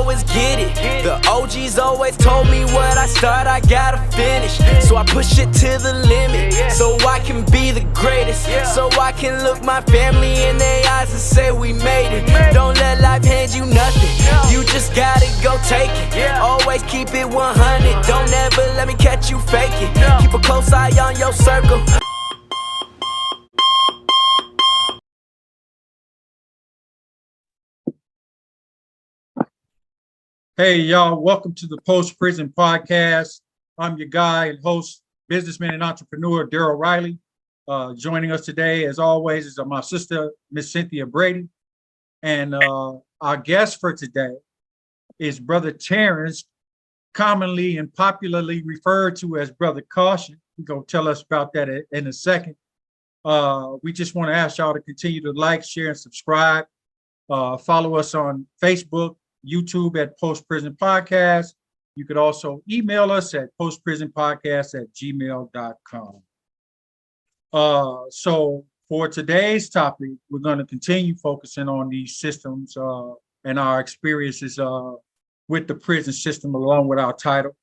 always get it. The OGs always told me what I start, I gotta finish. So I push it to the limit, so I can be the greatest. So I can look my family in their eyes and say we made it. Don't let life hand you nothing, you just gotta go take it. Always keep it 100, don't ever let me catch you faking. Keep a close eye on your circle. Hey, y'all, welcome to the Post Prison Podcast. I'm your guy and host, businessman and entrepreneur, Darryl Riley. Joining us today, as always, is my sister, Miss Cynthia Brady. And our guest for today is Brother Terrance, commonly and popularly referred to as Brother Caution. He's going to tell us about that in a second. We just want to ask y'all to continue to like, share, and subscribe. Follow us on Facebook, YouTube at Post Prison Podcast. You could also email us at postprisonpodcast@gmail.com. So for today's topic, we're going to continue focusing on these systems and our experiences with the prison system along with our title.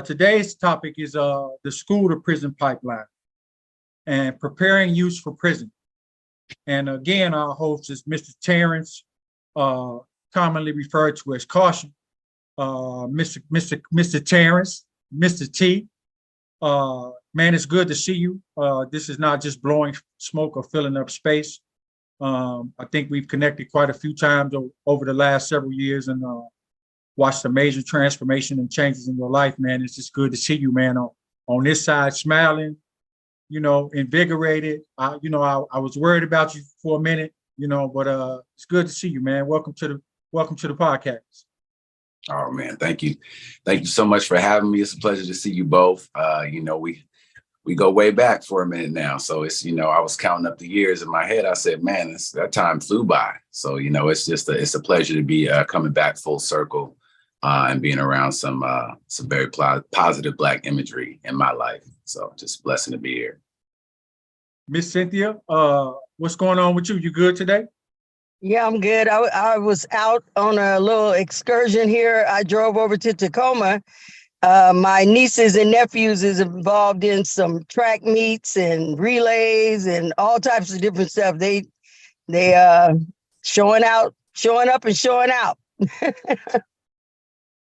Today's topic is the school to prison pipeline and preparing youth for prison. And again, our host is Mr. Terrance, commonly referred to as Caution. Mr. Terrance, Mr. T. Man, it's good to see you. This is not just blowing smoke or filling up space. I think we've connected quite a few times over the last several years and watched a major transformation and changes in your life, man. It's just good to see you, man, on this side, smiling, invigorated. I was worried about you for a minute, but it's good to see you, man. Welcome to the podcast. Oh man, thank you so much for having me. It's a pleasure to see you both. We go way back for a minute now, so it's I was counting up the years in my head. I said, man, that time flew by. So it's a pleasure to be coming back full circle and being around some very positive Black imagery in my life. So just a blessing to be here. Miss Cynthia, what's going on with you? You good today? Yeah, I'm good. I was out on a little excursion here. I drove over to Tacoma. My nieces and nephews is involved in some track meets and relays and all types of different stuff. They showing up and showing out.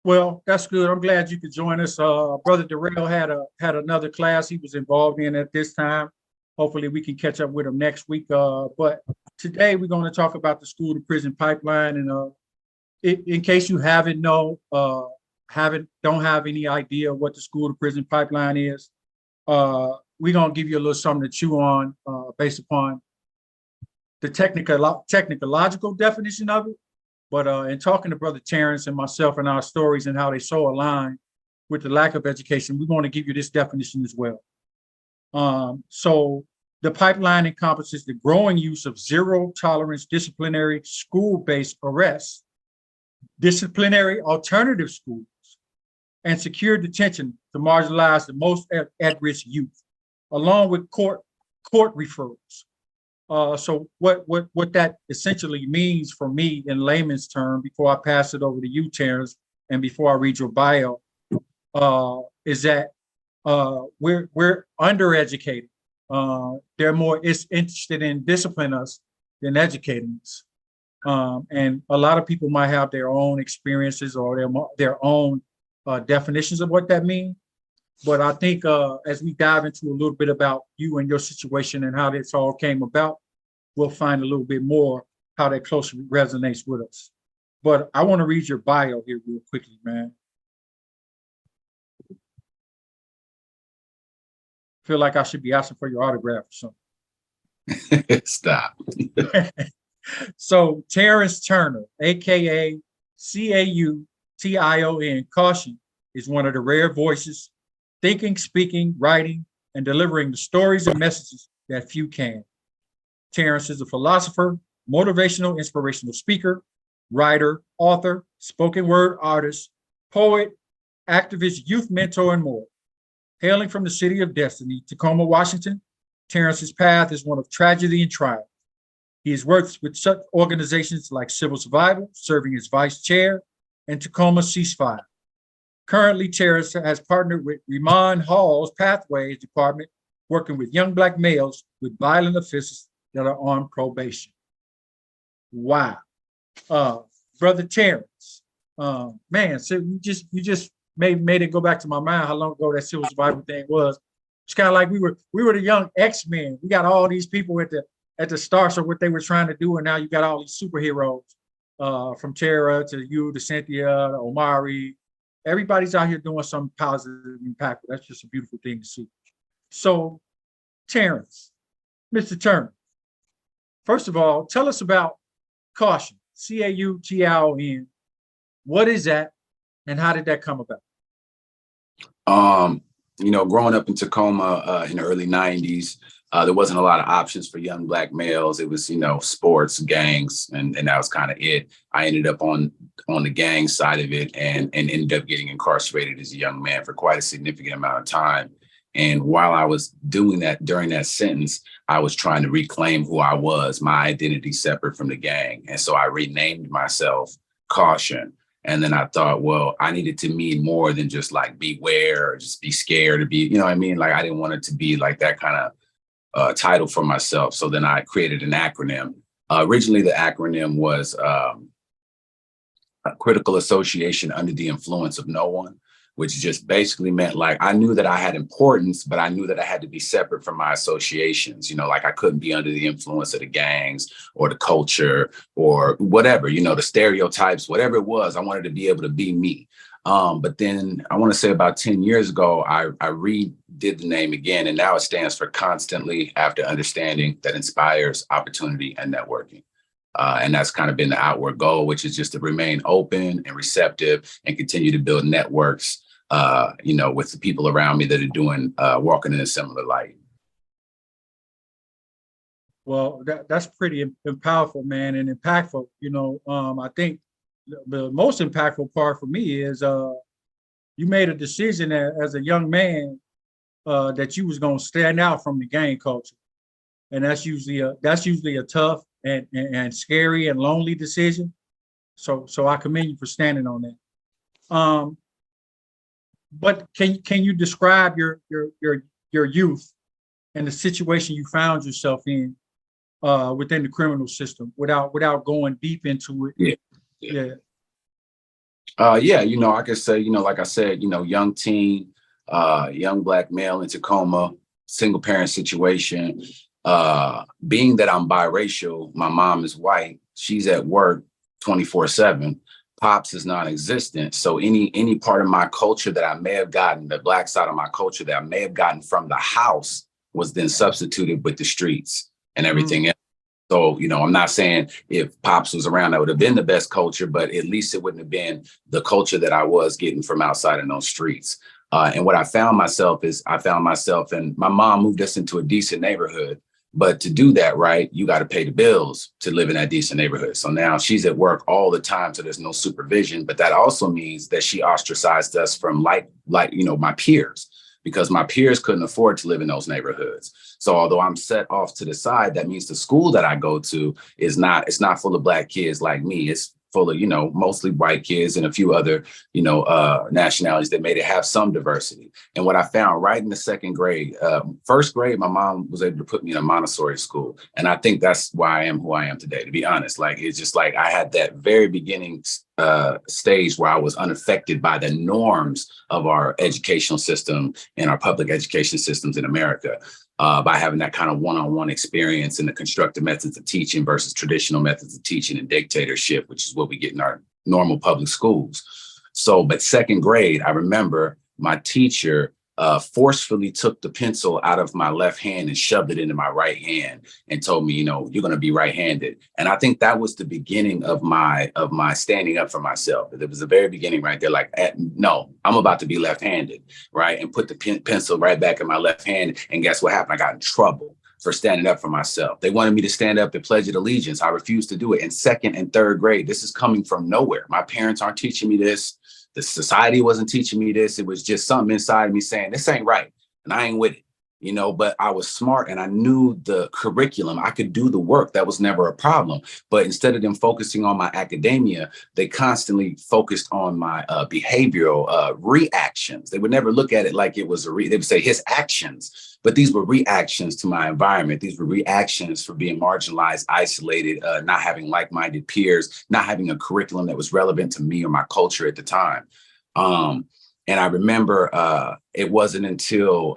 Well, that's good. I'm glad you could join us. Brother Darryl had another class he was involved in at this time. Hopefully we can catch up with him next week. But today we're going to talk about the school to prison pipeline. And in case you don't have any idea what the school to prison pipeline is, we're going to give you a little something to chew on based upon the technological definition of it. But in talking to Brother Terrance and myself and our stories and how they so align with the lack of education, we want to give you this definition as well. So the pipeline encompasses the growing use of zero-tolerance disciplinary school-based arrests, disciplinary alternative schools, and secure detention to marginalize the most at-risk youth, along with court referrals. So what that essentially means for me in layman's term, before I pass it over to you, Terrance, and before I read your bio, is that we're undereducated. They're more interested in disciplining us than educating us. And a lot of people might have their own experiences or their own definitions of what that means. But I think as we dive into a little bit about you and your situation and how this all came about, we'll find a little bit more how that closely resonates with us. But I want to read your bio here real quickly, man. Feel like I should be asking for your autograph or something. Stop. So Terrance Turner, aka C.A.U.T.I.O.N, Caution, is one of the rare voices thinking, speaking, writing, and delivering the stories and messages that few can. Terrance is a philosopher, motivational, inspirational speaker, writer, author, spoken word artist, poet, activist, youth mentor, and more. Hailing from the city of Destiny, Tacoma, Washington, Terrance's path is one of tragedy and triumph. He has worked with such organizations like Civil Survival, serving as vice chair, and Tacoma ceasefire. Currently, Terrance has partnered with Ramon Hall's Pathways Department, working with young Black males with violent offenses that are on probation. Wow. Brother Terrance, man, so you just made it go back to my mind how long ago that civil survival thing was. It's kind of like we were the young X-Men. We got all these people at the start of what they were trying to do, and now you got all these superheroes, from Tara to you to Cynthia to Omari. Everybody's out here doing something positive and impactful. That's just a beautiful thing to see. So, Terrance, Mr. Turner, first of all, tell us about CAUTION, C-A-U-T-I-O-N. What is that, and how did that come about? Growing up in Tacoma in the early 90s, there wasn't a lot of options for young Black males. It was, sports, gangs, and that was kind of it. I ended up on the gang side of it and ended up getting incarcerated as a young man for quite a significant amount of time. And while I was doing that, during that sentence, I was trying to reclaim who I was, my identity separate from the gang. And so I renamed myself CAUTION. And then I thought, well, I needed to mean more than just like beware or just be scared to be, you know what I mean? Like I didn't want it to be like that kind of title for myself. So then I created an acronym. Originally, the acronym was a Critical Association Under the Influence of No One, which just basically meant like I knew that I had importance, but I knew that I had to be separate from my associations. Like I couldn't be under the influence of the gangs or the culture or whatever, the stereotypes, whatever it was. I wanted to be able to be me. But then I want to say about 10 years ago, I redid the name again, and now it stands for Constantly After Understanding That Inspires Opportunity and Networking. And that's kind of been the outward goal, which is just to remain open and receptive and continue to build networks, with the people around me that are doing, walking in a similar light. Well, that's pretty powerful, man, and impactful. I think the most impactful part for me is you made a decision as a young man that you was going to stand out from the gang culture, and that's usually a tough and scary and lonely decision. So I commend you for standing on that. But can you describe your youth and the situation you found yourself in within the criminal system without going deep into it? Yeah. I could say, like I said, young teen, young Black male in Tacoma, single parent situation. Being that I'm biracial, my mom is white, she's at work 24/7. Pops is non-existent. So any part of my culture that I may have gotten, the Black side of my culture that I may have gotten from the house was then substituted with the streets and everything else. So, I'm not saying if Pops was around, that would have been the best culture, but at least it wouldn't have been the culture that I was getting from outside in those streets. And what I found myself, and my mom moved us into a decent neighborhood. But to do that, right, you got to pay the bills to live in that decent neighborhood. So now she's at work all the time, so there's no supervision. But that also means that she ostracized us from my peers, because my peers couldn't afford to live in those neighborhoods. So although I'm set off to the side, that means the school that I go to it's not full of Black kids like me. It's full of, mostly white kids and a few other, nationalities that made it have some diversity. And what I found right in the second grade, first grade, my mom was able to put me in a Montessori school. And I think that's why I am who I am today, to be honest. Like, it's just like I had that very beginning stage where I was unaffected by the norms of our educational system and our public education systems in America. By having that kind of one-on-one experience in the constructive methods of teaching versus traditional methods of teaching and dictatorship, which is what we get in our normal public schools. So, but second grade, I remember my teacher forcefully took the pencil out of my left hand and shoved it into my right hand and told me, you're going to be right-handed. And I think that was the beginning of my standing up for myself. It was the very beginning right there. Like, no, I'm about to be left-handed, right? And put the pencil right back in my left hand. And guess what happened? I got in trouble for standing up for myself. They wanted me to stand up and pledge allegiance. I refused to do it in second and third grade. This is coming from nowhere. My parents aren't teaching me this. The society wasn't teaching me this. It was just something inside me saying, this ain't right. And I ain't with it. but I was smart and I knew the curriculum. I could do the work. That was never a problem. But instead of them focusing on my academia, they constantly focused on my behavioral reactions. They would never look at it like it was they would say his actions, but these were reactions to my environment. These were reactions for being marginalized, isolated, not having like-minded peers, not having a curriculum that was relevant to me or my culture at the time. And I remember it wasn't until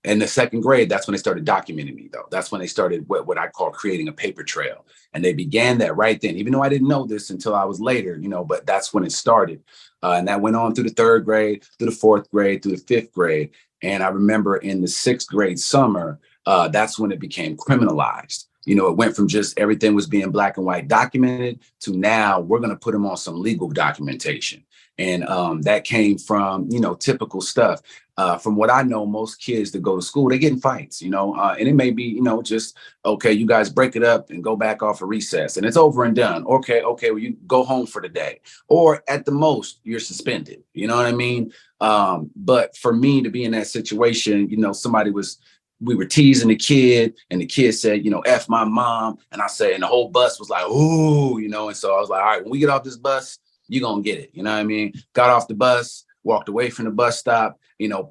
in the second grade, that's when they started documenting me, though. That's when they started what I call creating a paper trail. And they began that right then, even though I didn't know this until I was later, but that's when it started. And that went on through the third grade, through the fourth grade, through the fifth grade. And I remember in the sixth grade summer, that's when it became criminalized. It went from just everything was being black and white documented to now we're going to put them on some legal documentation. And that came from, typical stuff. From what I know, most kids that go to school, they get in fights, and it may be, just, okay, you guys break it up and go back off a recess and it's over and done. Okay, well, you go home for the day. Or at the most, you're suspended. You know what I mean? But for me to be in that situation, we were teasing the kid and the kid said, F my mom. And I said, and the whole bus was like, ooh, and so I was like, all right, when we get off this bus, you're going to get it. You know what I mean? Got off the bus, walked away from the bus stop,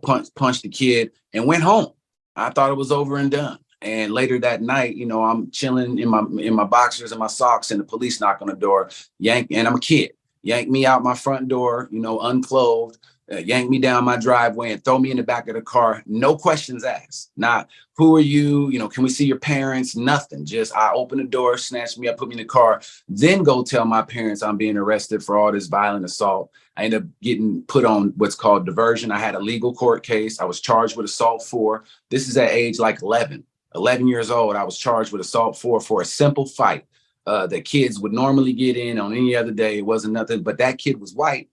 punched the kid and went home. I thought it was over and done. And later that night, I'm chilling in my boxers and my socks and the police knock on the door, and I'm a kid, yank me out my front door, unclothed, yank me down my driveway and throw me in the back of the car. No questions asked. Not, who are you? Can we see your parents? Nothing. Just I open the door, snatch me up, put me in the car, then go tell my parents I'm being arrested for all this violent assault. I ended up getting put on what's called diversion. I had a legal court case. I was charged with assault this is at age like 11 years old. I was charged with assault for a simple fight that kids would normally get in on any other day. It wasn't nothing, but that kid was white.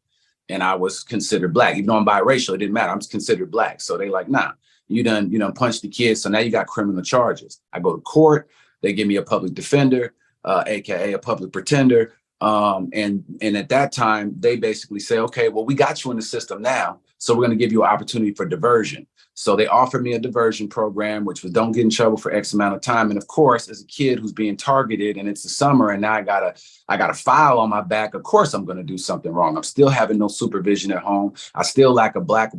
And I was considered black. Even though I'm biracial, it didn't matter. I'm considered black. So they like, nah, you done punched the kid. So now you got criminal charges. I go to court. They give me a public defender, AKA a public pretender. And at that time, they basically say, okay, well, we got you in the system now. So we're going to give you an opportunity for diversion. So they offered me a diversion program, which was don't get in trouble for X amount of time. And of course, as a kid who's being targeted and it's the summer and now I got a file on my back, of course, I'm going to do something wrong. I'm still having no supervision at home. I still lack a black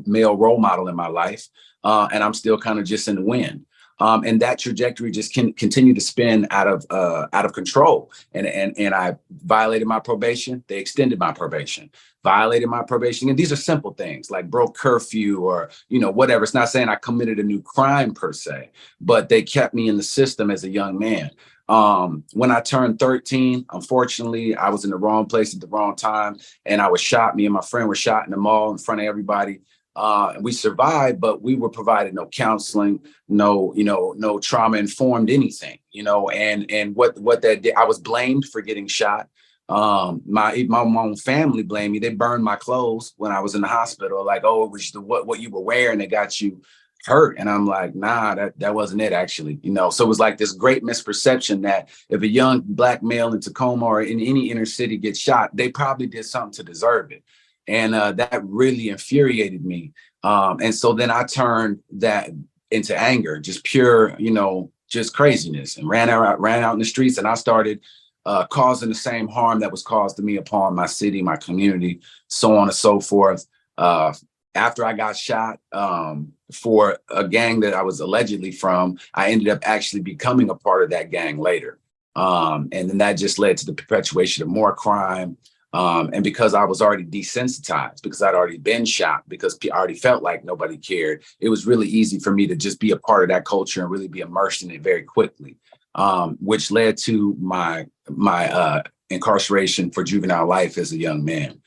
male role model in my life. And I'm still kind of just in the wind. And that trajectory just can continue to spin out of control. And I violated my probation. They extended my probation, violated my probation. And these are simple things like broke curfew or, whatever. It's not saying I committed a new crime per se, but they kept me in the system as a young man. When I turned 13, unfortunately, I was in the wrong place at the wrong time. And I was shot. Me and my friend were shot in the mall in front of everybody. And we survived, but we were provided no counseling, no trauma informed anything, and what that did, I was blamed for getting shot. My own family blamed me. They burned my clothes when I was in the hospital. Like, oh, it was what you were wearing that got you hurt. And I'm like, nah, that wasn't it actually, So it was like this great misperception that if a young black male in Tacoma or in any inner city gets shot, they probably did something to deserve it. And that really infuriated me. And so then I turned that into anger, just pure, just craziness, and ran out in the streets. And I started causing the same harm that was caused to me upon my city, my community, so on and so forth. After I got shot for a gang that I was allegedly from, I ended up actually becoming a part of that gang later. And then that just led to the perpetuation of more crime. And because I was already desensitized, because I'd already been shot, because I already felt like nobody cared, it was really easy for me to just be a part of that culture and really be immersed in it very quickly, which led to my incarceration for juvenile life as a young man.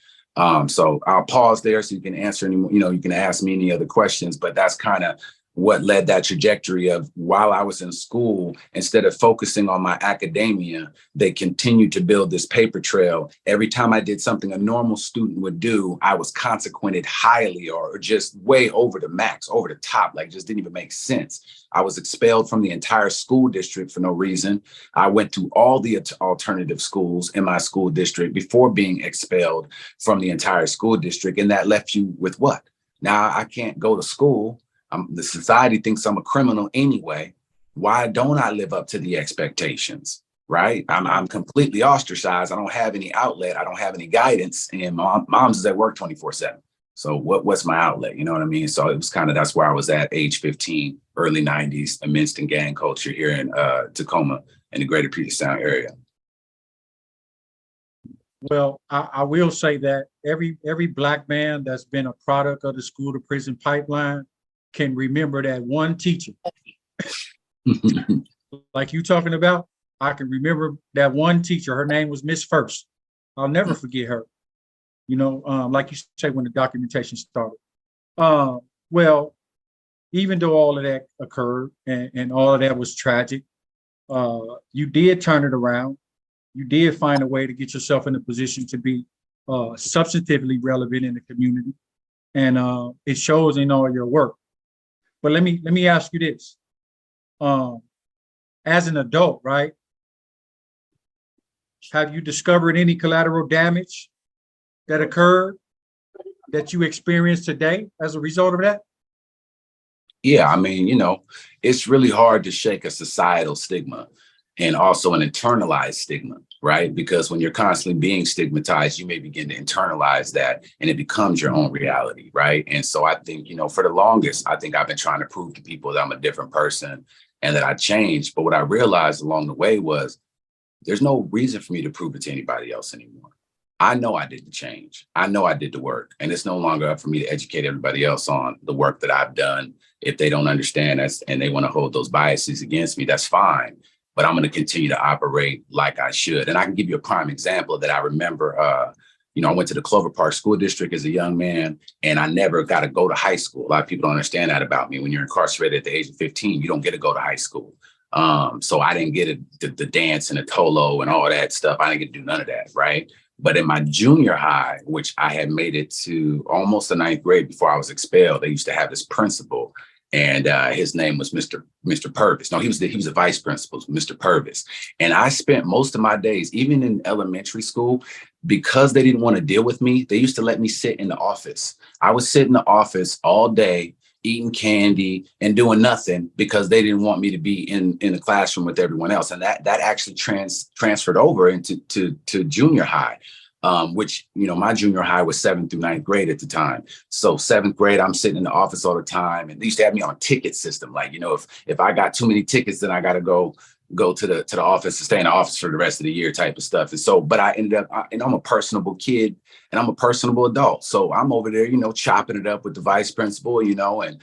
So I'll pause there so you can answer any, you can ask me any other questions, but that's kind of what led that trajectory of while I was in school, instead of focusing on my academia, they continued to build this paper trail. Every time I did something a normal student would do, I was consequented highly or just way over the max, over the top, like just didn't even make sense. I was expelled from the entire school district for no reason. I went to all the alternative schools in my school district before being expelled from the entire school district. And that left you with what? Now I can't go to school. The society thinks I'm a criminal anyway. Why don't I live up to the expectations? Right? I'm completely ostracized. I don't have any outlet. I don't have any guidance. And mom's is at work 24/7. So what's my outlet? You know what I mean? So it was kind of, that's where I was at age 15, early 90s, amidst in gang culture here in Tacoma and the greater Puget Sound area. Well, I will say that every Black man that's been a product of the school to prison pipeline can remember that one teacher. Like you talking about, I can remember that one teacher. Her name was Miss First. I'll never forget her. You know, like you say, when the documentation started. Well, even though all of that occurred and all of that was tragic, you did turn it around. You did find a way to get yourself in a position to be substantively relevant in the community, and it shows in all your work. But let me ask you this: as an adult, right? Have you discovered any collateral damage that occurred that you experienced today as a result of that? Yeah, I mean, you know, it's really hard to shake a societal stigma and also an internalized stigma, right? Because when you're constantly being stigmatized, you may begin to internalize that and it becomes your own reality, right? And so I think, you know, for the longest, I think I've been trying to prove to people that I'm a different person and that I changed. But what I realized along the way was there's no reason for me to prove it to anybody else anymore. I know I did the change. I know I did the work. And it's no longer up for me to educate everybody else on the work that I've done. If they don't understand us and they want to hold those biases against me, that's fine. But I'm going to continue to operate like I should. And I can give you a prime example that I remember. You know, I went to the Clover Park School District as a young man, and I never got to go to high school. A lot of people don't understand that about me. When you're incarcerated at the age of 15, you don't get to go to high school. So I didn't get the dance and the tolo and all that stuff. I didn't get to do none of that, right? But in my junior high, which I had made it to almost the 9th grade before I was expelled, they used to have this principal, and his name was Mr. Purvis. No, he was the vice principal, Mr. Purvis. And I spent most of my days, even in elementary school, because they didn't want to deal with me, they used to let me sit in the office. I would sit in the office all day, eating candy and doing nothing because they didn't want me to be in the classroom with everyone else. And that actually transferred over into to junior high, which, you know, my junior high was 7th through 9th grade at the time. So 7th grade, I'm sitting in the office all the time. And they used to have me on a ticket system. Like, you know, if I got too many tickets, then I got to go to the office to stay in the office for the rest of the year type of stuff. And so, but I ended up, and I'm a personable kid and I'm a personable adult. So I'm over there, you know, chopping it up with the vice principal, you know, and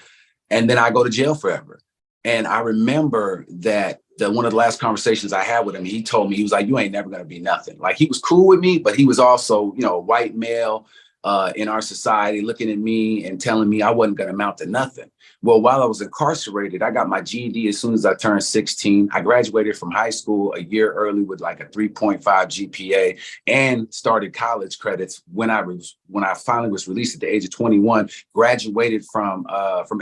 then I go to jail forever. And I remember that one of the last conversations I had with him, he told me, he was like, you ain't never going to be nothing. Like, he was cool with me, but he was also, you know, a white male in our society looking at me and telling me I wasn't going to amount to nothing. Well, while I was incarcerated, I got my GED as soon as I turned 16. I graduated from high school a year early with like a 3.5 GPA and started college credits when I finally was released at the age of 21. Graduated from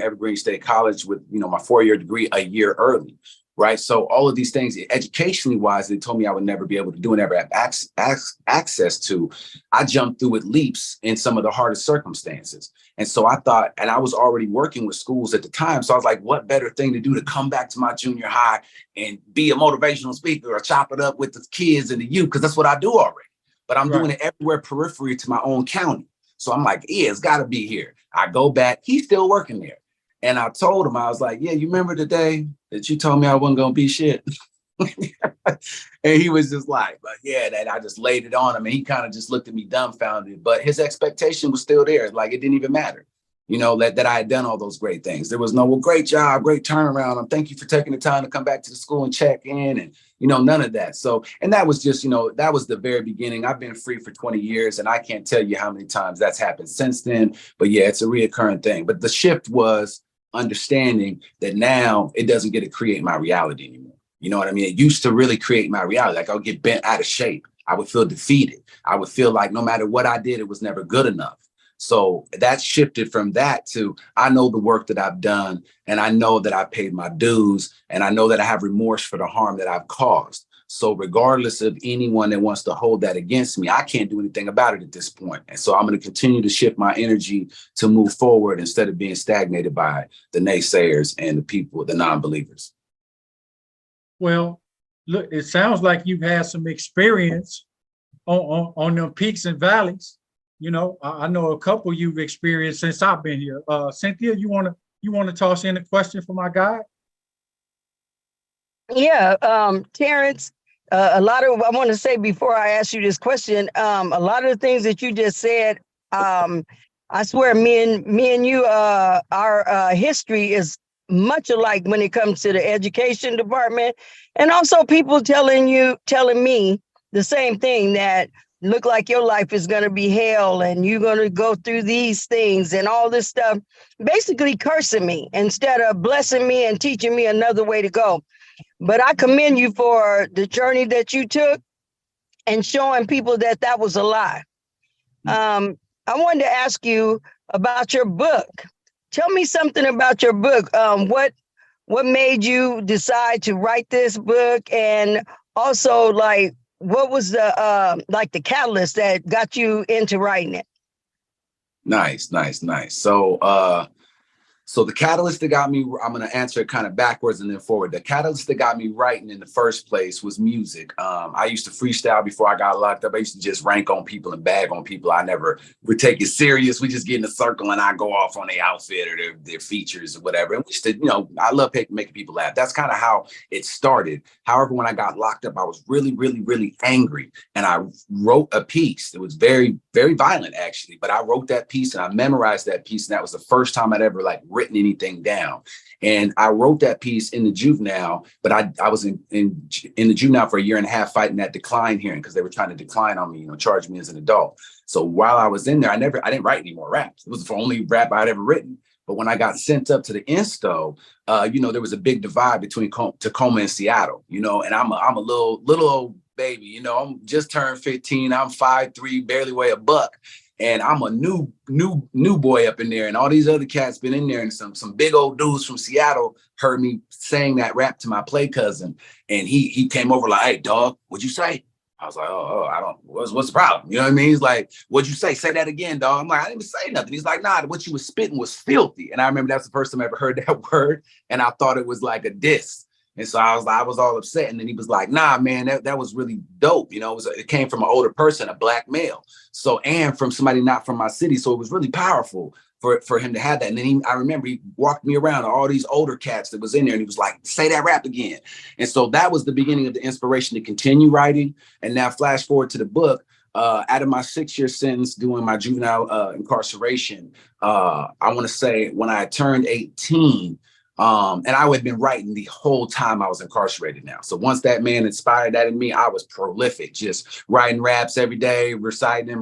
Evergreen State College with, you know, my 4-year degree a year early. Right. So all of these things, educationally wise, they told me I would never be able to do and never have access to. I jumped through with leaps in some of the hardest circumstances. And so I thought, and I was already working with schools at the time. So I was like, what better thing to do to come back to my junior high and be a motivational speaker or chop it up with the kids and the youth? Because that's what I do already. But I'm doing it everywhere periphery to my own county. So I'm like, yeah, it's got to be here. I go back. He's still working there. And I told him, I was like, yeah, you remember the day that you told me I wasn't going to be shit? And he was just like, but yeah, that I just laid it on him. And he kind of just looked at me dumbfounded. But his expectation was still there. Like, it didn't even matter, you know, that I had done all those great things. There was no, well, great job, great turnaround. Thank you for taking the time to come back to the school and check in. And, you know, none of that. So, and that was just, you know, that was the very beginning. I've been free for 20 years and I can't tell you how many times that's happened since then. But yeah, it's a reoccurring thing. But the shift was understanding that now it doesn't get to create my reality anymore. You know what I mean? It used to really create my reality. Like, I would get bent out of shape. I would feel defeated. I would feel like no matter what I did, it was never good enough. So that shifted from that to, I know the work that I've done and I know that I paid my dues and I know that I have remorse for the harm that I've caused. So regardless of anyone that wants to hold that against me, I can't do anything about it at this point. And so I'm going to continue to shift my energy to move forward instead of being stagnated by the naysayers and the people, the non-believers. Well, look, it sounds like you've had some experience on them peaks and valleys. You know, I know a couple you've experienced since I've been here. Cynthia, you wanna toss in a question for my guy? Yeah, Terrance, a lot of I want to say before I ask you this question, a lot of the things that you just said, I swear, me and you, our history is much alike when it comes to the education department, and also people telling me the same thing, that look like your life is going to be hell and you're going to go through these things and all this stuff, basically cursing me instead of blessing me and teaching me another way to go. But I commend you for the journey that you took and showing people that that was a lie. I wanted to ask you about your book. Tell me something about your book. What made you decide to write this book, and also like what was the catalyst that got you into writing it? Nice. So the catalyst that got me, I'm going to answer it kind of backwards and then forward. The catalyst that got me writing in the first place was music. I used to freestyle before I got locked up. I used to just rank on people and bag on people. I never would take it serious. We just get in a circle and I go off on their outfit or their features or whatever. And we used to, I love making people laugh. That's kind of how it started. However, when I got locked up, I was really, really, really angry. And I wrote a piece. It was very, very violent, actually. But I wrote that piece and I memorized that piece. And that was the first time I'd ever written anything down. And I wrote that piece in the juvenile, but I was in the juvenile for a year and a half fighting that decline hearing because they were trying to decline on me, charge me as an adult. So while I was in there, I didn't write any more raps. It was the only rap I'd ever written. But when I got sent up to the insto, there was a big divide between Tacoma and Seattle, and I'm a little old baby, I'm just turned 15. I'm 5'3", barely weigh a buck. And I'm a new boy up in there, and all these other cats been in there, and some big old dudes from Seattle heard me saying that rap to my play cousin, and he came over like, "Hey, dog, what'd you say?" I was like, I don't. What's the problem? You know what I mean? He's like, "What'd you say? Say that again, dog." I'm like, "I didn't even say nothing." He's like, "Nah, what you was spitting was filthy." And I remember that's the first time I ever heard that word, and I thought it was like a diss. And so I was all upset. And then he was like, "Nah, man, that was really dope. It came from an older person, a black male. So, and from somebody not from my city. So it was really powerful for him to have that." And then I remember he walked me around all these older cats that was in there, and he was like, "Say that rap again." And so that was the beginning of the inspiration to continue writing. And now flash forward to the book. Out of my 6-year sentence doing my juvenile incarceration, I want to say when I turned 18, and I had been writing the whole time I was incarcerated now. So once that man inspired that in me, I was prolific, just writing raps every day, reciting them,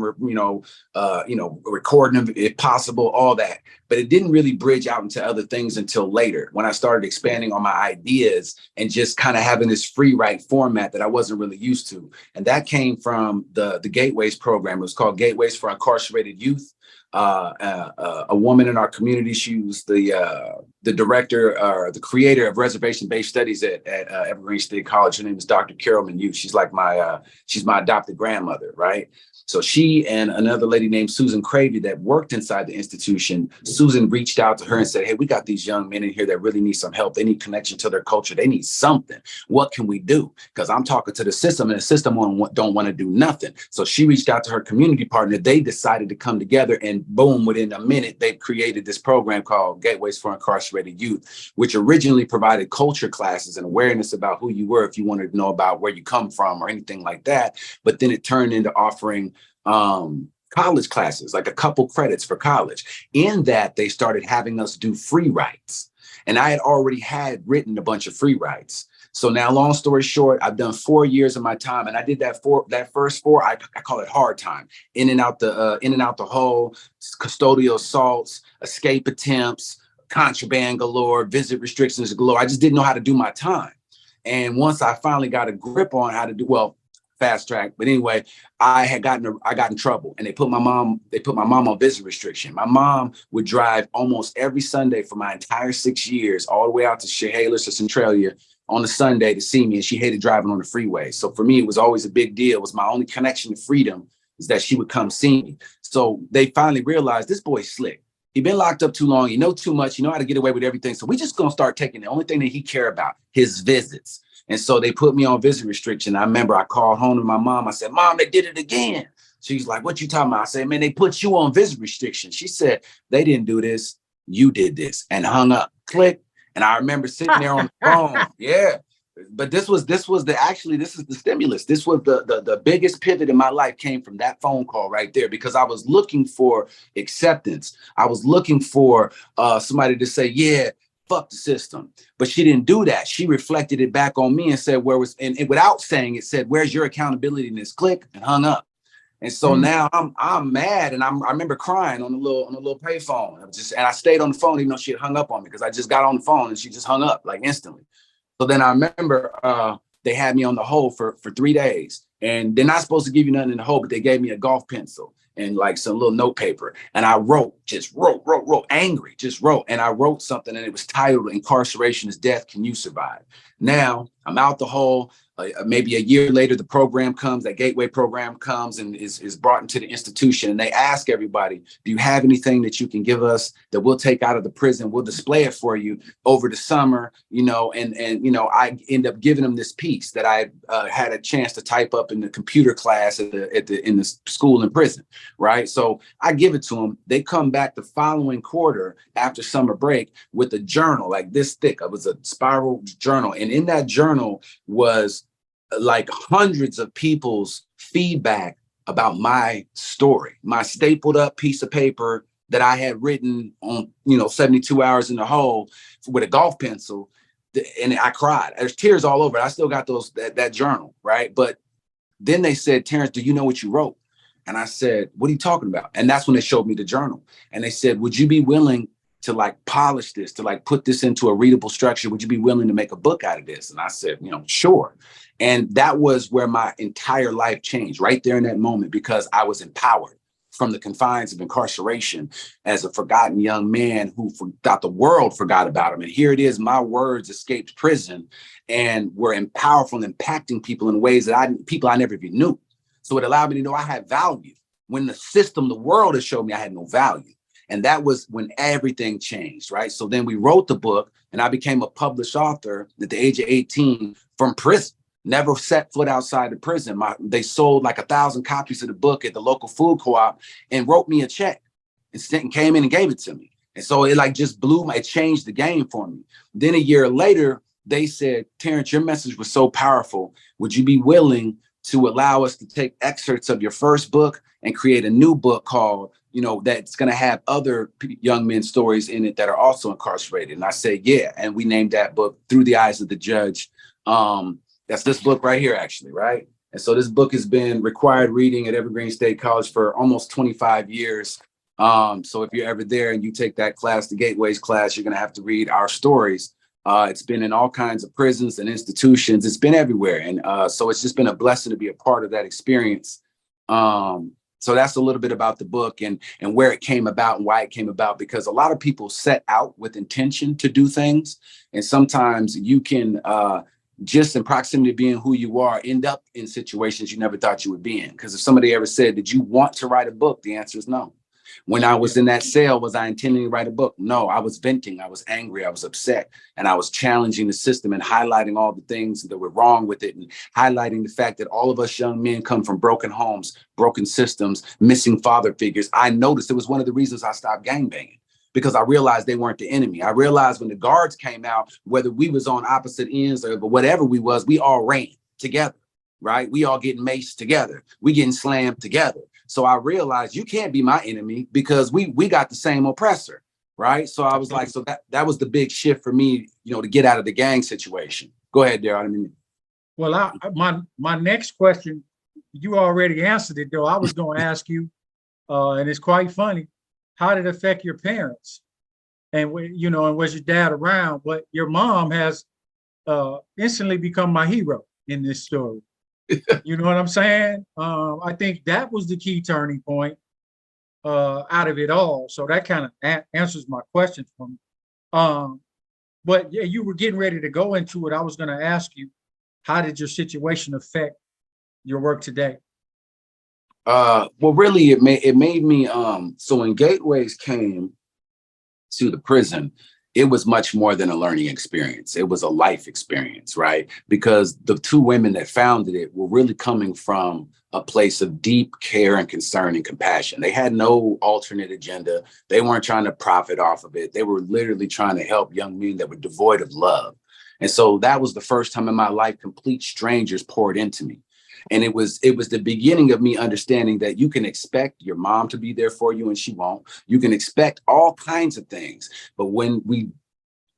recording them if possible, all that. But it didn't really bridge out into other things until later when I started expanding on my ideas and just kind of having this free write format that I wasn't really used to. And that came from the Gateways program. It was called Gateways for Incarcerated Youth. A woman in our community, she was the director or the creator of reservation-based studies at Evergreen State College. Her name is Dr. Carolyn Youth. She's like she's my adopted grandmother, right? So she and another lady named Susan Cravey that worked inside the institution, Susan reached out to her and said, "Hey, we got these young men in here that really need some help. They need connection to their culture. They need something. What can we do? Because I'm talking to the system and the system don't want to do nothing." So she reached out to her community partner. They decided to come together, and boom, within a minute, they created this program called Gateways for Incarcerated Youth, which originally provided culture classes and awareness about who you were if you wanted to know about where you come from or anything like that. But then it turned into offering college classes, like a couple credits for college. In that, they started having us do free writes. And I had already written a bunch of free writes. So now, long story short, I've done 4 years of my time, and I did that first 4. I call it hard time. In and out the hole, custodial assaults, escape attempts, contraband galore, visit restrictions galore. I just didn't know how to do my time. And once I finally got a grip on how to do fast track. But anyway, I got in trouble, and they put my mom on visit restriction. My mom would drive almost every Sunday for my entire 6 years, all the way out to Chehalis to Centralia, on a Sunday to see me, and she hated driving on the freeway. So for me, it was always a big deal. It was my only connection to freedom is that she would come see me. So they finally realized this boy's slick. He been locked up too long. He know too much. He know how to get away with everything. So we just gonna start taking the only thing that he care about, his visits. And so they put me on visit restriction. I remember I called home to my mom. I said, Mom, they did it again. She's like, what you talking about? I said, man, they put you on visit restriction. She said, they didn't do this. You did this, and hung up. Click. And I remember sitting there on the phone. Yeah. But this is the stimulus. This was the biggest pivot in my life came from that phone call right there, because I was looking for acceptance. I was looking for somebody to say, yeah, fuck the system. But she didn't do that. She reflected it back on me and said, and without saying it, said, where's your accountability in this? Click, and hung up. And so now I'm mad, and I remember crying on the little payphone. And I stayed on the phone even though she had hung up on me, because I just got on the phone and she just hung up like instantly. So then I remember they had me on the hold for 3 days, and they're not supposed to give you nothing in the hold, but they gave me a golf pencil and like some little note paper. And I just wrote, angry, just wrote. And I wrote something, and it was titled "Incarceration is Death. Can You Survive?" Now I'm out the hole. Maybe a year later, the program comes, that gateway program comes and is brought into the institution. And they ask everybody, do you have anything that you can give us that we'll take out of the prison? We'll display it for you over the summer, and I end up giving them this piece that I had a chance to type up in the computer class in the school in prison, right? So I give it to them. They come back the following quarter after summer break with a journal like this thick. It was a spiral journal. And in that journal was like hundreds of people's feedback about my story, my stapled up piece of paper that I had written on, 72 hours in the hole with a golf pencil. And I cried. There's tears all over. I still got that journal, right? But then they said, Terrance, do you know what you wrote? And I said, what are you talking about? And that's when they showed me the journal. And they said, would you be willing to like polish this, to like put this into a readable structure? Would you be willing to make a book out of this? And I said, sure. And that was where my entire life changed, right there in that moment, because I was empowered from the confines of incarceration as a forgotten young man who thought the world forgot about him. And here it is, my words escaped prison and were powerful and impacting people in ways that people I never even knew. So it allowed me to know I had value when the system, the world has showed me I had no value. And that was when everything changed, right? So then we wrote the book, and I became a published author at the age of 18 from prison. Never set foot outside the prison. They sold like 1,000 copies of the book at the local food co-op and wrote me a check and came in and gave it to me. And so it like just it changed the game for me. Then a year later, they said, Terrance, your message was so powerful. Would you be willing to allow us to take excerpts of your first book and create a new book called, that's going to have other young men's stories in it that are also incarcerated? And I said, yeah. And we named that book Through the Eyes of the Judge. That's this book right here, actually, right? And so this book has been required reading at Evergreen State College for almost 25 years. So if you're ever there and you take that class, the Gateways class, you're going to have to read our stories. It's been in all kinds of prisons and institutions. It's been everywhere. And so it's just been a blessing to be a part of that experience. So that's a little bit about the book and where it came about and why it came about, because a lot of people set out with intention to do things. And sometimes you can just in proximity to being who you are, end up in situations you never thought you would be in. Because if somebody ever said, did you want to write a book? The answer is no. When I was in that cell, was I intending to write a book? No, I was venting. I was angry. I was upset. And I was challenging the system and highlighting all the things that were wrong with it, and highlighting the fact that all of us young men come from broken homes, broken systems, missing father figures. I noticed it was one of the reasons I stopped gangbanging, because I realized they weren't the enemy. I realized when the guards came out, whether we was on opposite ends or whatever we all ran together, right? We all getting maced together. We getting slammed together. So I realized you can't be my enemy because we got the same oppressor, right? So I was like, so that was the big shift for me, to get out of the gang situation. Go ahead, Darryl. Well, my next question, you already answered it, though. I was going to ask you, and it's quite funny, how did it affect your parents? And and was your dad around? But your mom has instantly become my hero in this story. You know what I'm saying? I think that was the key turning point out of it all. So that kind of answers my question for me. But yeah, you were getting ready to go into it. I was going to ask you, how did your situation affect your work today? Well, really, it made me. So when Gateways came to the prison, it was much more than a learning experience. It was a life experience, right? Because the two women that founded it were really coming from a place of deep care and concern and compassion. They had no alternate agenda. They weren't trying to profit off of it. They were literally trying to help young men that were devoid of love. And so that was the first time in my life complete strangers poured into me. And it was the beginning of me understanding that you can expect your mom to be there for you and she won't. You can expect all kinds of things. But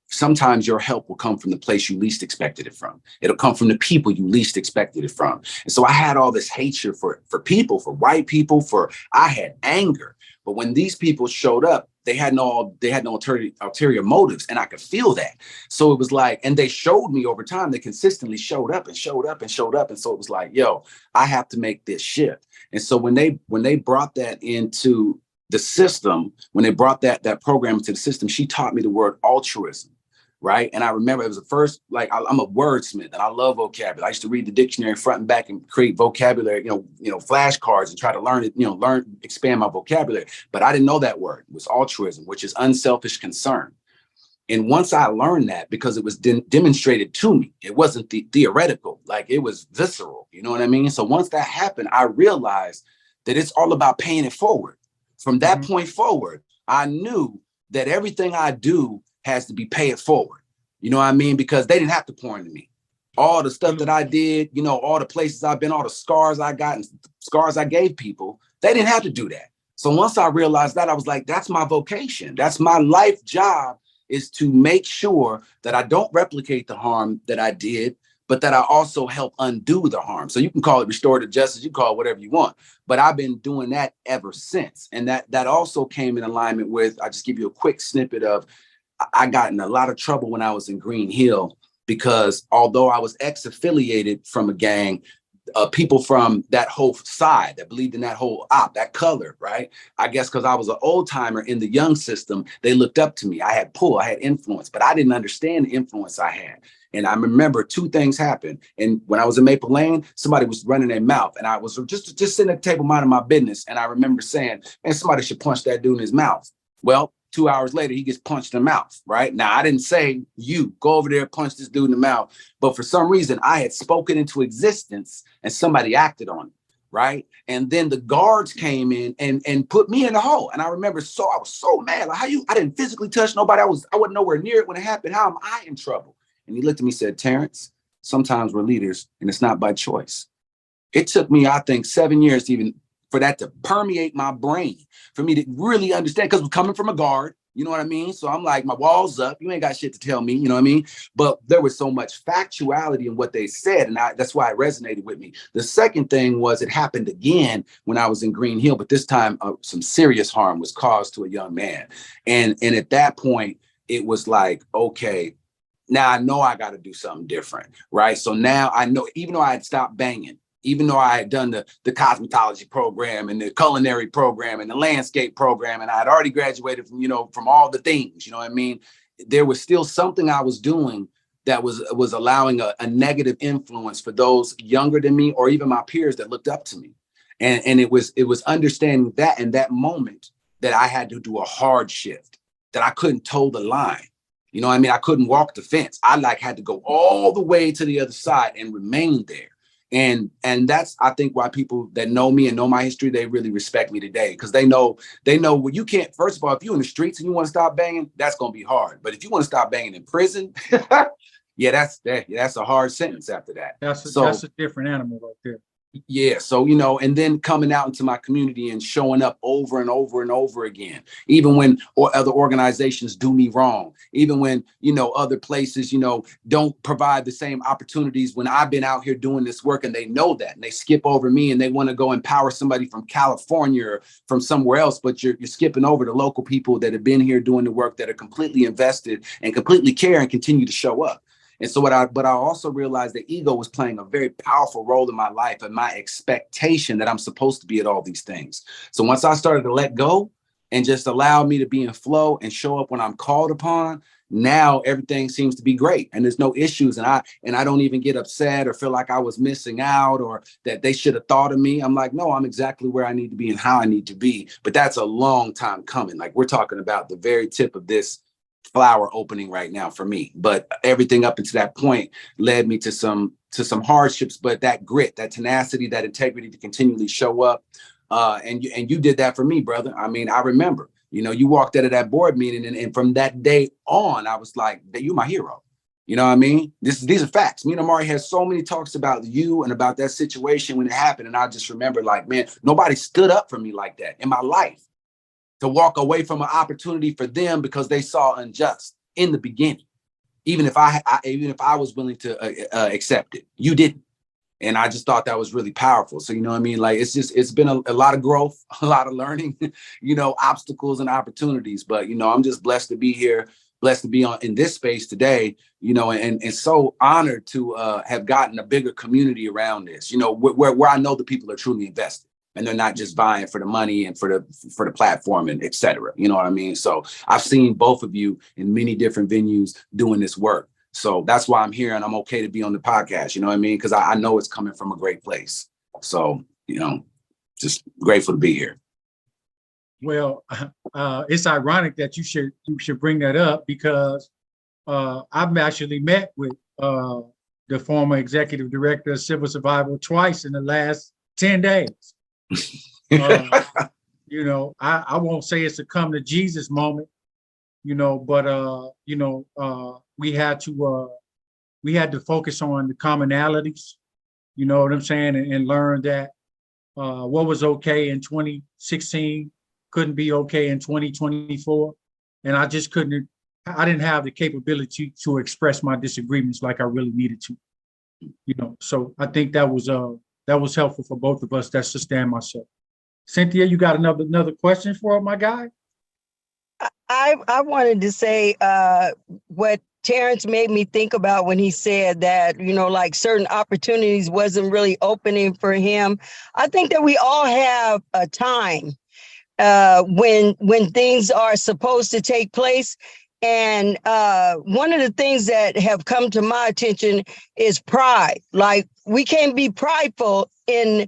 sometimes your help will come from the place you least expected it from. It'll come from the people you least expected it from. And so I had all this hatred for people, for white people, I had anger. But when these people showed up, they had no ulterior motives, and I could feel that. So it was like, and they showed me over time, they consistently showed up and showed up and showed up. And so it was like, yo, I have to make this shift. And so when they brought that into the system, when they brought that program into the system, she taught me the word altruism. Right. And I remember it was the first, like, I'm a wordsmith and I love vocabulary. I used to read the dictionary front and back and create vocabulary, flashcards and try to learn it, expand my vocabulary. But I didn't know that word. It was altruism, which is unselfish concern. And once I learned that, because it was demonstrated to me, it wasn't theoretical, like it was visceral. You know what I mean? So once that happened, I realized that it's all about paying it forward. From that point forward, I knew that everything I do has to be paid forward. You know what I mean? Because they didn't have to pour into me. All the stuff that I did, all the places I've been, all the scars I got and scars I gave people, they didn't have to do that. So once I realized that, I was like, that's my vocation. That's my life job, is to make sure that I don't replicate the harm that I did, but that I also help undo the harm. So you can call it restorative justice, you call it whatever you want, but I've been doing that ever since. And that also came in alignment with, I'll just give you a quick snippet of, I got in a lot of trouble when I was in Green Hill, because although I was ex-affiliated from a gang, people from that whole side that believed in that whole that color, right? I guess because I was an old timer in the young system, they looked up to me. I had pull, I had influence, but I didn't understand the influence I had. And I remember two things happened. And when I was in Maple Lane, somebody was running their mouth, and I was just sitting at the table minding my business. And I remember saying, man, somebody should punch that dude in his mouth. Well, 2 hours later, he gets punched in the mouth, right? Now, I didn't say, you go over there, punch this dude in the mouth. But for some reason, I had spoken into existence and somebody acted on it, right? And then the guards came in and put me in the hole. And I remember, I was so mad. Like, I didn't physically touch nobody. I wasn't nowhere near it when it happened. How am I in trouble? And he looked at me and said, Terrance, sometimes we're leaders and it's not by choice. It took me, I think, 7 years to even for that to permeate my brain, for me to really understand, because we're coming from a guard, you know what I mean? So I'm like, my wall's up. You ain't got shit to tell me, you know what I mean? But there was so much factuality in what they said, and that's why it resonated with me. The second thing was, it happened again when I was in Green Hill, but this time some serious harm was caused to a young man. And at that point, it was like, okay, now I know I got to do something different, right? So now I know, even though I had stopped banging, even though I had done the cosmetology program and the culinary program and the landscape program, and I had already graduated from all the things, you know what I mean? There was still something I was doing that was allowing a negative influence for those younger than me, or even my peers that looked up to me. And it was understanding that in that moment that I had to do a hard shift, that I couldn't toe the line. You know what I mean? I couldn't walk the fence. I had to go all the way to the other side and remain there. And that's, I think, why people that know me and know my history, they really respect me today, because they know well, you can't, first of all, if you're in the streets and you want to stop banging, that's going to be hard. But if you want to stop banging in prison, that's a hard sentence after that. That's a different animal right there. Yeah. So, and then coming out into my community and showing up over and over and over again, even when other organizations do me wrong, even when, other places, don't provide the same opportunities, when I've been out here doing this work and they know that, and they skip over me and they want to go empower somebody from California or from somewhere else. But you're skipping over the local people that have been here doing the work, that are completely invested and completely care and continue to show up. And so but I also realized that ego was playing a very powerful role in my life, and my expectation that I'm supposed to be at all these things. So once I started to let go and just allow me to be in flow and show up when I'm called upon, now everything seems to be great and there's no issues. And I don't even get upset or feel like I was missing out or that they should have thought of me. I'm like, no, I'm exactly where I need to be and how I need to be. But that's a long time coming. Like we're talking about the very tip of this flower opening right now for me. But everything up until that point led me to some hardships, but that grit, that tenacity, that integrity to continually show up. And you did that for me, brother. I mean, I remember, you walked out of that board meeting and from that day on, I was like, you my hero. You know what I mean? These are facts. Me and Amari had so many talks about you and about that situation when it happened. And I just remember like, man, nobody stood up for me like that in my life. To walk away from an opportunity for them because they saw unjust in the beginning, even if I was willing to accept it, you didn't, and I just thought that was really powerful. So you know what I mean? Like it's been a lot of growth, a lot of learning, obstacles and opportunities. But I'm just blessed to be here, blessed to be in this space today, and so honored to have gotten a bigger community around this, where I know the people are truly invested. And they're not just buying for the money and for the platform and et cetera. You know what I mean? So I've seen both of you in many different venues doing this work. So that's why I'm here and I'm okay to be on the podcast. You know what I mean? Because I know it's coming from a great place. So, just grateful to be here. Well, it's ironic that you should bring that up because I've actually met with the former executive director of Civil Survival twice in the last 10 days. I won't say it's a come to Jesus moment, but we had to focus on the commonalities, you know what I'm saying, and learn that what was okay in 2016 couldn't be okay in 2024, and I didn't have the capability to express my disagreements like I really needed to, So I think that was helpful for both of us. That's just and myself. Cynthia, you got another question for my guy? I wanted to say what Terrance made me think about when he said that, like certain opportunities wasn't really opening for him. I think that we all have a time when things are supposed to take place. And one of the things that have come to my attention is pride. Like we can't be prideful in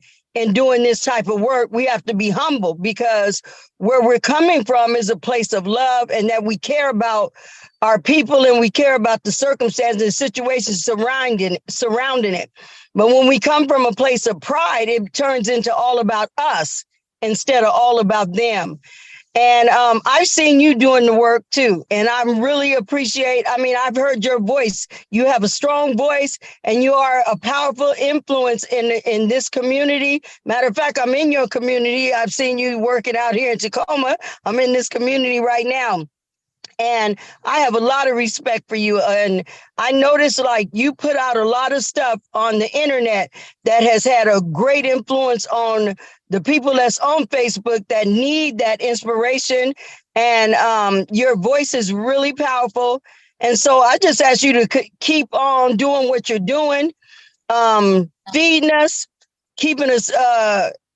doing this type of work. We have to be humble because where we're coming from is a place of love and that we care about our people and we care about the circumstances and situations surrounding it. But when we come from a place of pride, it turns into all about us instead of all about them. And I've seen you doing the work too. And I really appreciate, I've heard your voice. You have a strong voice and you are a powerful influence in this community. Matter of fact, I'm in your community. I've seen you working out here in Tacoma. I'm in this community right now. And I have a lot of respect for you. And I noticed like you put out a lot of stuff on the internet that has had a great influence on the people that's on Facebook that need that inspiration. And your voice is really powerful. And so I just ask you to keep on doing what you're doing, feeding us, keeping us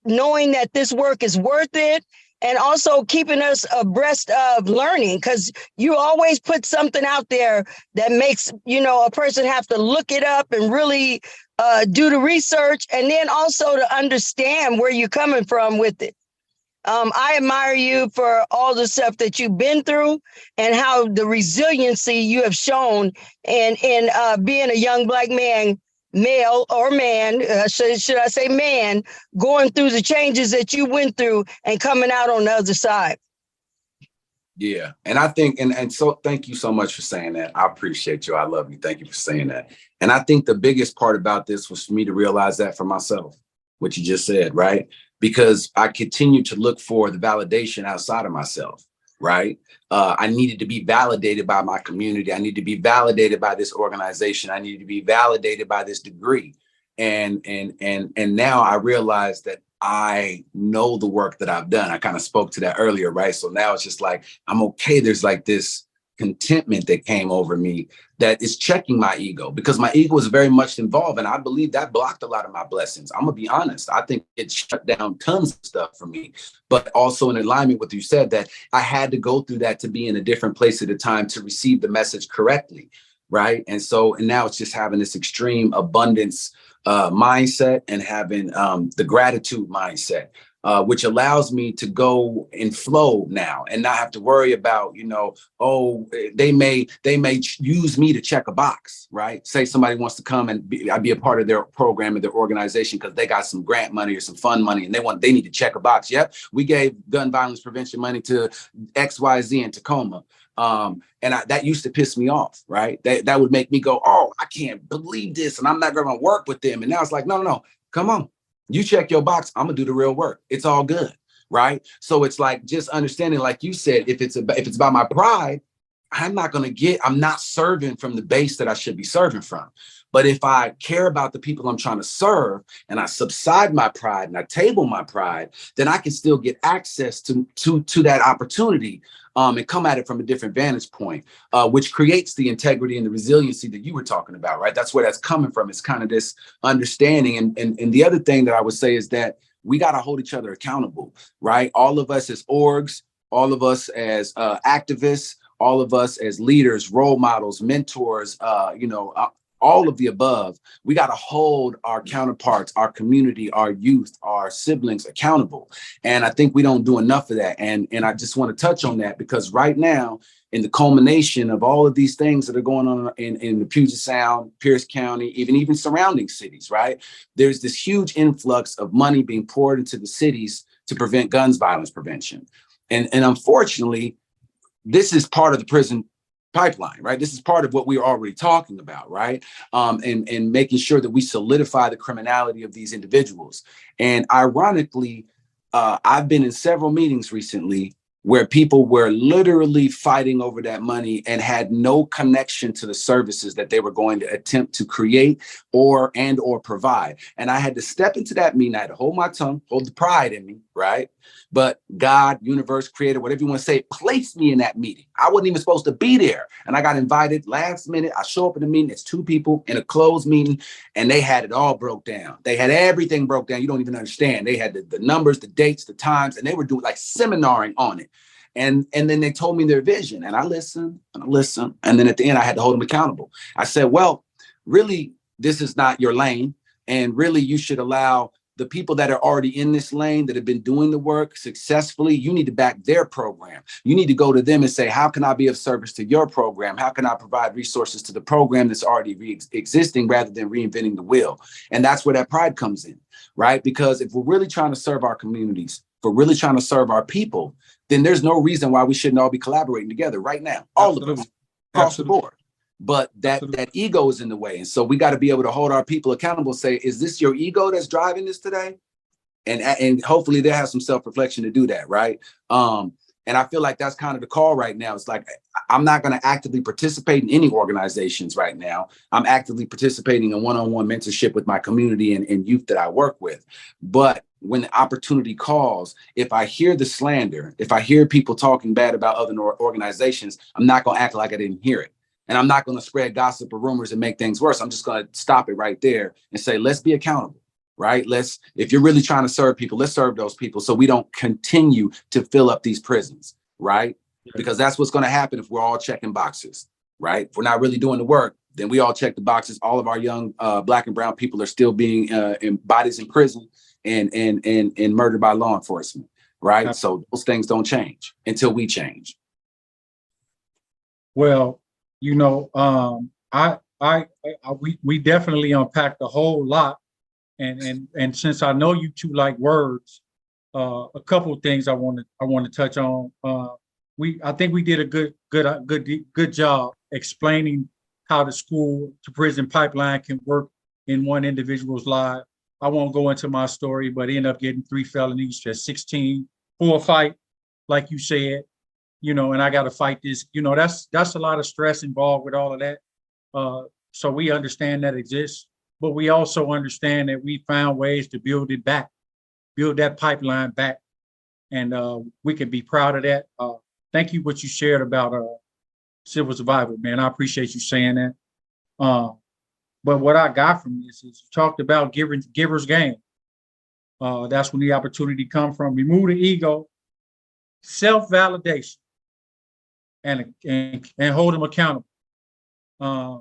knowing that this work is worth it. And also keeping us abreast of learning, because you always put something out there that makes, a person have to look it up and really do the research and then also to understand where you're coming from with it. I admire you for all the stuff that you've been through and how the resiliency you have shown in being a young Black man, male or man, should I say man, going through the changes that you went through and coming out on the other side. Yeah. And I think, and so thank you so much for saying that. I appreciate you. I love you. Thank you for saying that. And I think the biggest part about this was for me to realize that for myself, what you just said, right? Because I continue to look for the validation outside of myself, right? I needed to be validated by my community. I need to be validated by this organization. I need to be validated by this degree. And now I realize that I know the work that I've done. I kind of spoke to that earlier, right? So now it's just like, I'm okay. There's like this contentment that came over me that is checking my ego, because my ego is very much involved. And I believe that blocked a lot of my blessings. I'm gonna be honest. I think it shut down tons of stuff for me, but also in alignment with what you said, that I had to go through that to be in a different place at a time to receive the message correctly. Right. And now it's just having this extreme abundance mindset and having the gratitude mindset, which allows me to go and flow now and not have to worry about, oh, they may use me to check a box, right? Say somebody wants to come and be a part of their program or their organization because they got some grant money or some fund money and they need to check a box. Yep, we gave gun violence prevention money to XYZ in Tacoma. And that used to piss me off, right? That would make me go, oh, I can't believe this, and I'm not going to work with them. And now it's like, no, come on, you check your box. I'm gonna do the real work. It's all good, right? So it's like just understanding, like you said, if it's about my pride, I'm not serving from the base that I should be serving from. But if I care about the people I'm trying to serve and I subside my pride and I table my pride, then I can still get access to that opportunity and come at it from a different vantage point, which creates the integrity and the resiliency that you were talking about, right? That's where that's coming from. It's kind of this understanding. And the other thing that I would say is that we got to hold each other accountable, right? All of us as orgs, all of us as activists, all of us as leaders, role models, mentors, all of the above, we got to hold our counterparts, our community, our youth, our siblings accountable. And I think we don't do enough of that. And I just want to touch on that because right now, in the culmination of all of these things that are going on in the Puget Sound, Pierce County, even surrounding cities, right? There's this huge influx of money being poured into the cities to prevent guns violence prevention. And unfortunately, this is part of the prison pipeline, right? This is part of what we're already talking about, right? And making sure that we solidify the criminality of these individuals. And ironically, I've been in several meetings recently where people were literally fighting over that money and had no connection to the services that they were going to attempt to create or provide. And I had to step into that meeting. I had to hold my tongue, hold the pride in me, right? But God, universe, creator, whatever you want to say, placed me in that meeting. I wasn't even supposed to be there. And I got invited last minute. I show up in the meeting. It's two people in a closed meeting and they had it all broke down. They had everything broke down. You don't even understand. They had the numbers, the dates, the times, and they were doing like seminaring on it. And then they told me their vision and I listened. And then at the end, I had to hold them accountable. I said, well, really, this is not your lane. And really, you should allow the people that are already in this lane that have been doing the work successfully, you need to back their program. You need to go to them and say, how can I be of service to your program? How can I provide resources to the program that's already existing rather than reinventing the wheel? And that's where that pride comes in, right? Because if we're really trying to serve our communities, if we're really trying to serve our people, then there's no reason why we shouldn't all be collaborating together right now, all of us, across the board. But that ego is in the way. And so we got to be able to hold our people accountable, say, is this your ego that's driving this today? And hopefully they have some self-reflection to do that, right? And I feel like that's kind of the call right now. It's like, I'm not going to actively participate in any organizations right now. I'm actively participating in one-on-one mentorship with my community and youth that I work with. But when the opportunity calls, if I hear the slander, if I hear people talking bad about other organizations, I'm not going to act like I didn't hear it. And I'm not going to spread gossip or rumors and make things worse. I'm just going to stop it right there and say, let's be accountable, right? If you're really trying to serve people, let's serve those people so we don't continue to fill up these prisons, right? Because that's what's going to happen if we're all checking boxes, right? If we're not really doing the work, then we all check the boxes. All of our young Black and brown people are still being in bodies in prison and murdered by law enforcement, right? So those things don't change until we change. Well, we definitely unpacked a whole lot, and since I know you two like words, a couple of things I want to touch on. I think we did a good job explaining how the school to prison pipeline can work in one individual's life. I won't go into my story, but end up getting 3 felonies, just 16 for a fight, like you said. And I got to fight this. That's a lot of stress involved with all of that. So we understand that exists, but we also understand that we found ways to build it back, build that pipeline back, and we can be proud of that. Thank you what you shared about civil survival, man. I appreciate you saying that. But what I got from this is you talked about giver's gain. That's when the opportunity comes from. Remove the ego, self-validation, and hold them accountable. I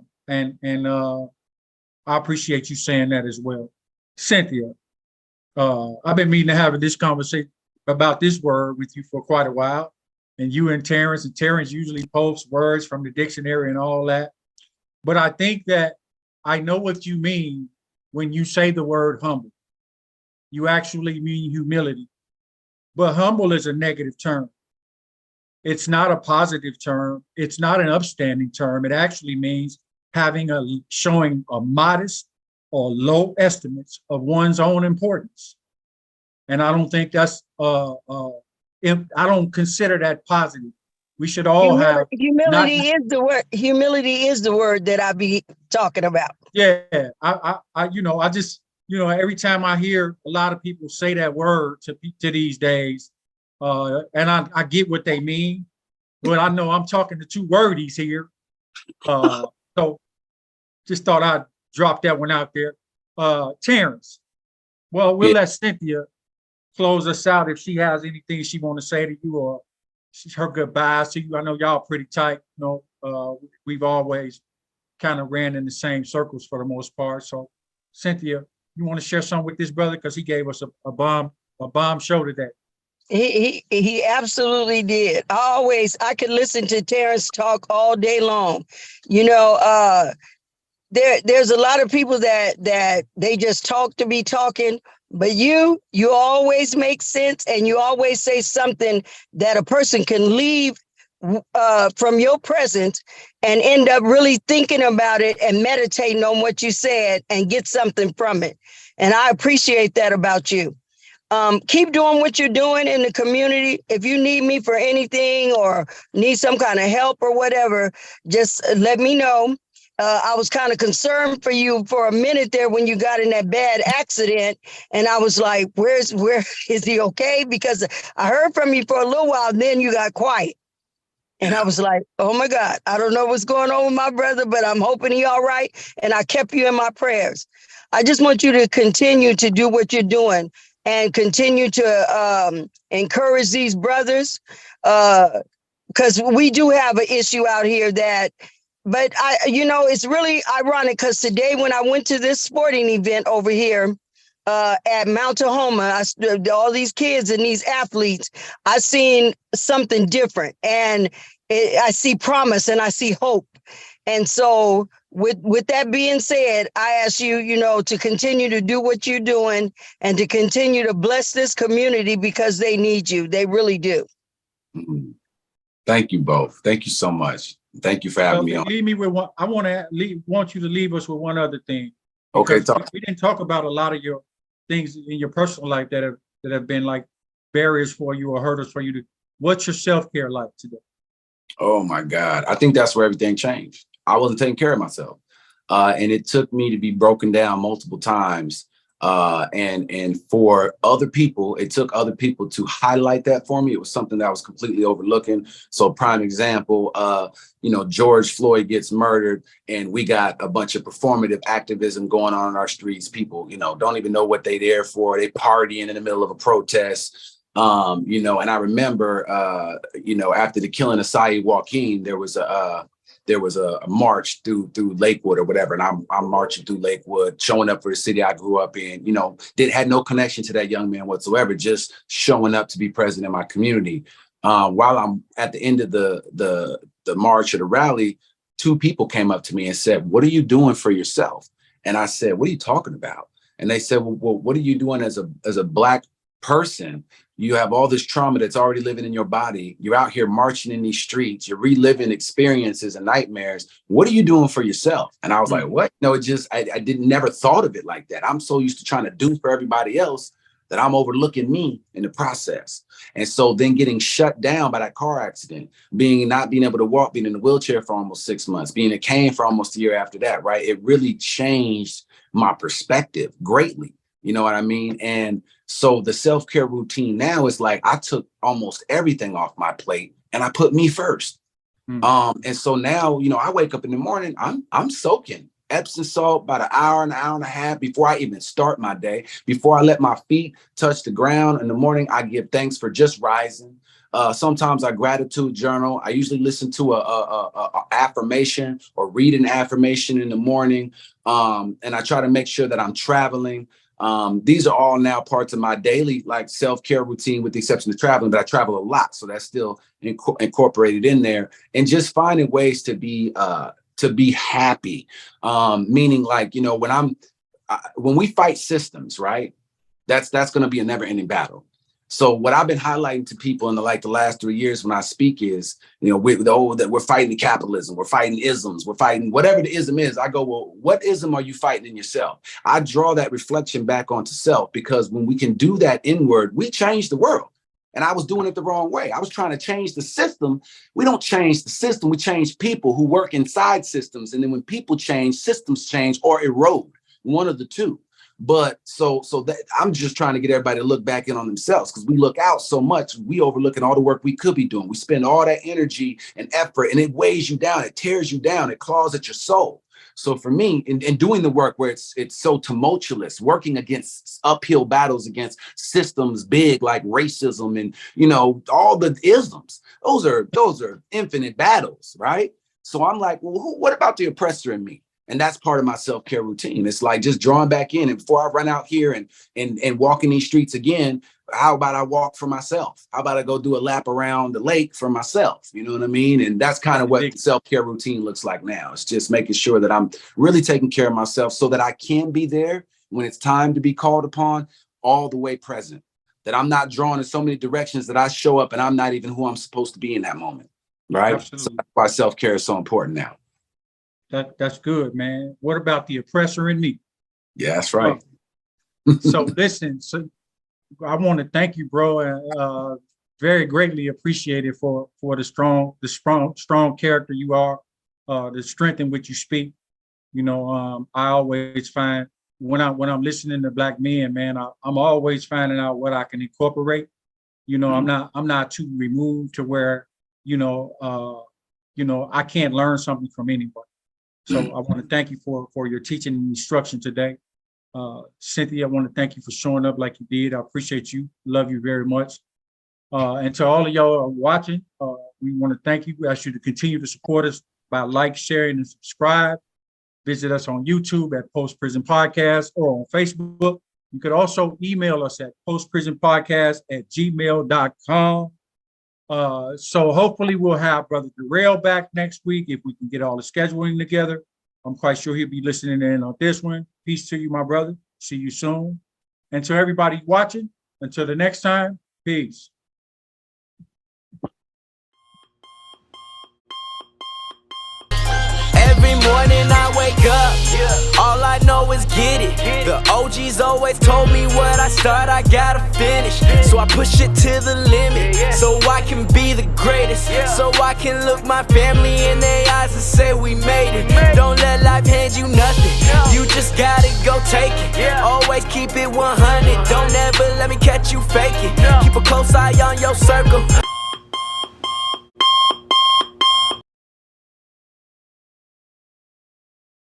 appreciate you saying that as well. Cynthia, I've been meaning to have this conversation about this word with you for quite a while. And you and Terrance usually post words from the dictionary and all that. But I think that I know what you mean when you say the word humble. You actually mean humility. But humble is a negative term. It's not a positive term. It's not an upstanding term. It actually means showing a modest or low estimates of one's own importance. And I don't think that's I don't consider that positive. We should all have humility is the word. Humility is the word that I be talking about. Yeah, I just, every time I hear a lot of people say that word to these days, and I get what they mean, but I know I'm talking to two wordies here. So just thought I'd drop that one out there. Terrance, well, we'll let Cynthia close us out if she has anything she want to say to you or her goodbyes to you. I know y'all pretty tight. We've always kind of ran in the same circles for the most part. So Cynthia, you want to share something with this brother? Because he gave us a bomb show today. He absolutely did. I could listen to Terrance talk all day long. There's a lot of people that they just talk to be talking, but you always make sense, and you always say something that a person can leave from your presence and end up really thinking about it and meditating on what you said and get something from it. And I appreciate that about you. Keep doing what you're doing in the community. If you need me for anything or need some kind of help or whatever, just let me know. I was kind of concerned for you for a minute there when you got in that bad accident. And I was like, where is he okay? Because I heard from you for a little while, then you got quiet. And I was like, oh my God, I don't know what's going on with my brother, but I'm hoping he all right. And I kept you in my prayers. I just want you to continue to do what you're doing and continue to encourage these brothers. Because we do have an issue out here but it's really ironic because today when I went to this sporting event over here at Mount Tahoma, all these kids and these athletes, I seen something different, and I see promise and I see hope. And so with that being said, I ask you, to continue to do what you're doing and to continue to bless this community because they need you. They really do. Thank you both. Thank you so much. Thank you for having me on. Leave me with one. I want you to leave us with one other thing. Okay. We didn't talk about a lot of your things in your personal life that have been like barriers for you or hurdles for you. What's your self-care like today? Oh my God. I think that's where everything changed. I wasn't taking care of myself. And it took me to be broken down multiple times. And for other people, it took other people to highlight that for me. It was something that I was completely overlooking. So prime example, George Floyd gets murdered and we got a bunch of performative activism going on in our streets. People, don't even know what they there for. They partying in the middle of a protest. And I remember, after the killing of C.A.U.T.I.O.N, there was a march through Lakewood or whatever. And I'm marching through Lakewood, showing up for the city I grew up in, had no connection to that young man whatsoever, just showing up to be present in my community. While I'm at the end of the march or the rally, two people came up to me and said, "What are you doing for yourself?" And I said, "What are you talking about?" And they said, well, what are you doing as a Black person? You have all this trauma that's already living in your body. You're out here marching in these streets. You're reliving experiences and nightmares. What are you doing for yourself? And I was like, what? No, I never thought of it like that. I'm so used to trying to do for everybody else that I'm overlooking me in the process. And so then getting shut down by that car accident, not being able to walk, being in a wheelchair for almost 6 months, being a cane for almost a year after that, right? It really changed my perspective greatly. You know what I mean? And so the self-care routine now is like, I took almost everything off my plate and I put me first. And so now, you know, I wake up in the morning, I'm soaking Epsom salt about an hour and a half before I even start my day. Before I let my feet touch the ground in the morning, I give thanks for just rising. Sometimes I gratitude journal. I usually listen to a affirmation or read an affirmation in the morning. And I try to make sure that I'm traveling. These are all now parts of my daily like self-care routine, with the exception of traveling, but I travel a lot. So that's still incorporated in there, and just finding ways to be happy. Meaning like, you know, when we fight systems, right, that's going to be a never ending battle. So what I've been highlighting to people in the last 3 years when I speak is, you know, that we're fighting capitalism, we're fighting isms, we're fighting whatever the ism is. I go, well, what ism are you fighting in yourself? I draw that reflection back onto self, because when we can do that inward, we change the world. And I was doing it the wrong way. I was trying to change the system. We don't change the system. We change people who work inside systems. And then when people change, systems change or erode, one of the two. But so that I'm just trying to get everybody to look back in on themselves, because we look out so much, we overlooking all the work we could be doing. We spend all that energy and effort, and it weighs you down, it tears you down, it claws at your soul. So for me, in doing the work where it's so tumultuous, working against uphill battles against systems big like racism and, you know, all the isms, those are infinite battles, right? So I'm like, well, what about the oppressor in me? And that's part of my self-care routine. It's like just drawing back in. And before I run out here and walk in these streets again, how about I walk for myself? How about I go do a lap around the lake for myself? You know what I mean? And that's kind of what the self-care routine looks like now. It's just making sure that I'm really taking care of myself so that I can be there when it's time to be called upon, all the way present. That I'm not drawn in so many directions that I show up and I'm not even who I'm supposed to be in that moment. Right? Absolutely. So that's why self-care is so important now. That's good, man. What about the oppressor in me? Yeah, that's right. So listen, so I want to thank you, bro. Very greatly appreciated for the strong character you are, the strength in which you speak. You know, I always find when I'm listening to Black men, man, I'm always finding out what I can incorporate. You know, I'm not too removed to where, you know, I can't learn something from anyone. So I want to thank you for your teaching and instruction today. Cynthia, I want to thank you for showing up like you did. I appreciate you. Love you very much. And to all of y'all watching, we want to thank you. We ask you to continue to support us by like, sharing, and subscribe. Visit us on YouTube at Post Prison Podcast or on Facebook. You could also email us at postprisonpodcast@gmail.com. So hopefully we'll have Brother Darryl back next week if we can get all the scheduling together. I'm quite sure he'll be listening in on this one. Peace to you, my brother. See you soon. And to everybody watching, until the next time, peace. Every morning I wake up, all I know is get it. The OGs always told me what I start, I gotta finish. So I push it to the limit, so I can be the greatest. So I can look my family in their eyes and say we made it. Don't let life hand you nothing, you just gotta go take it. Always keep it 100, don't ever let me catch you faking. Keep a close eye on your circle.